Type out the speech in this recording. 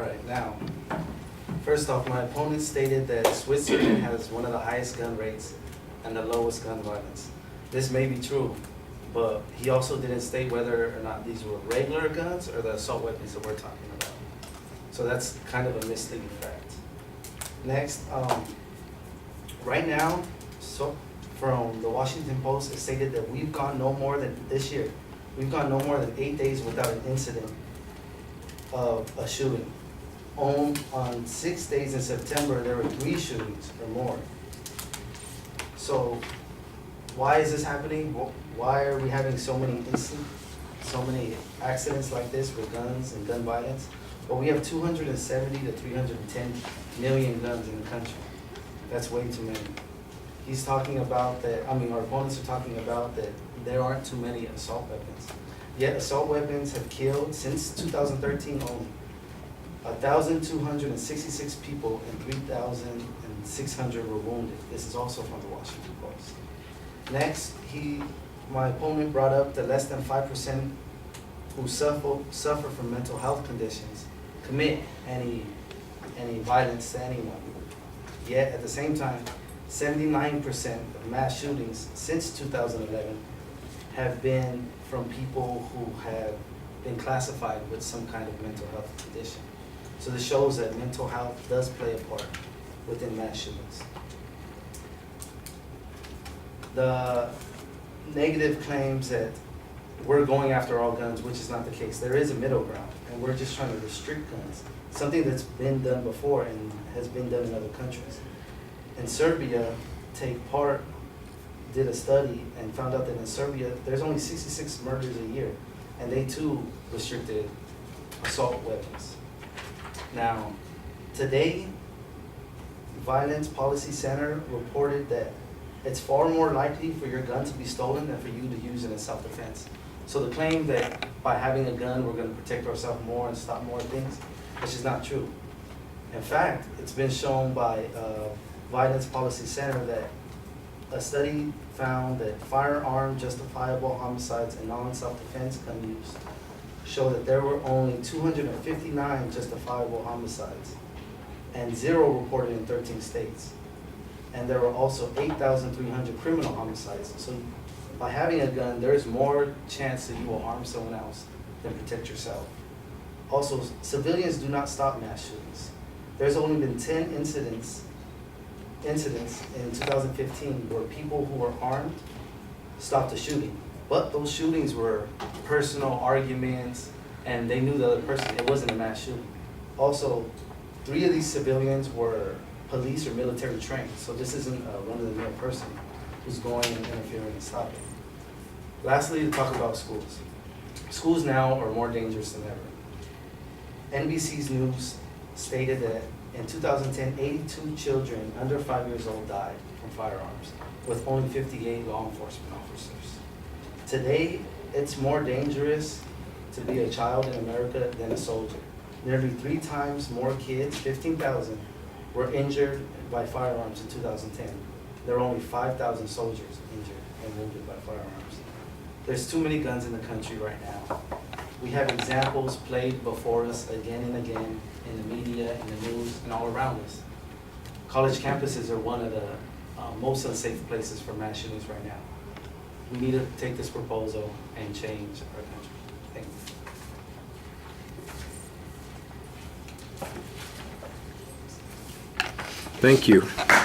right, now, first off, my opponent stated that Switzerland has one of the highest gun rates and the lowest gun violence. This may be true, but he also didn't state whether or not these were regular guns or the assault weapons that we're talking about. So that's kind of a misleading fact. Next, right now, so from the Washington Post, it stated that we've gone no more than, this year, we've gone no more than 8 days without an incident of a shooting. On 6 days in September, there were 3 shootings or more. So why is this happening? Why are we having so many accidents like this with guns and gun violence? Well, we have 270 to 310 million guns in the country. That's way too many. He's talking about that, our opponents are talking about that there aren't too many assault weapons. Yet assault weapons have killed, since 2013 only, 1,266 people and 3,600 were wounded. This is also from the Washington Post. Next, my opponent brought up that less than 5% who suffer from mental health conditions commit any violence to anyone. Yet at the same time, 79% of mass shootings since 2011 have been from people who have been classified with some kind of mental health condition. So this shows that mental health does play a part within mass shootings. The negative claims that we're going after all guns, which is not the case. There is a middle ground, and we're just trying to restrict guns, something that's been done before and has been done in other countries. In Serbia, did a study and found out that in Serbia, there's only 66 murders a year, and they too restricted assault weapons. Now, today, Violence Policy Center reported that it's far more likely for your gun to be stolen than for you to use it in self-defense. So the claim that by having a gun, we're gonna protect ourselves more and stop more things, which is not true. In fact, it's been shown by Violence Policy Center that a study found that firearm justifiable homicides and non-self-defense gun use show that there were only 259 justifiable homicides and 0 reported in 13 states. And there were also 8,300 criminal homicides. So by having a gun, there is more chance that you will harm someone else than protect yourself. Also, civilians do not stop mass shootings. There's only been 10 incidents in 2015 where people who were armed stopped the shooting. But those shootings were personal arguments, and they knew the other person. It wasn't a mass shooting. Also, 3 of these civilians were police or military trained, so this isn't a run-of-the-mill person who's going and interfering and stopping. Lastly, to talk about schools. Schools now are more dangerous than ever. NBC's news stated that in 2010, 82 children under 5 years old died from firearms, with only 58 law enforcement officers. Today, it's more dangerous to be a child in America than a soldier. Nearly 3 times more kids, 15,000, were injured by firearms in 2010. There were only 5,000 soldiers injured and wounded by firearms. There's too many guns in the country right now. We have examples played before us again and again in the media, in the news, and all around us. College campuses are one of the most unsafe places for mass shootings right now. We need to take this proposal and change our country. Thank you. Thank you.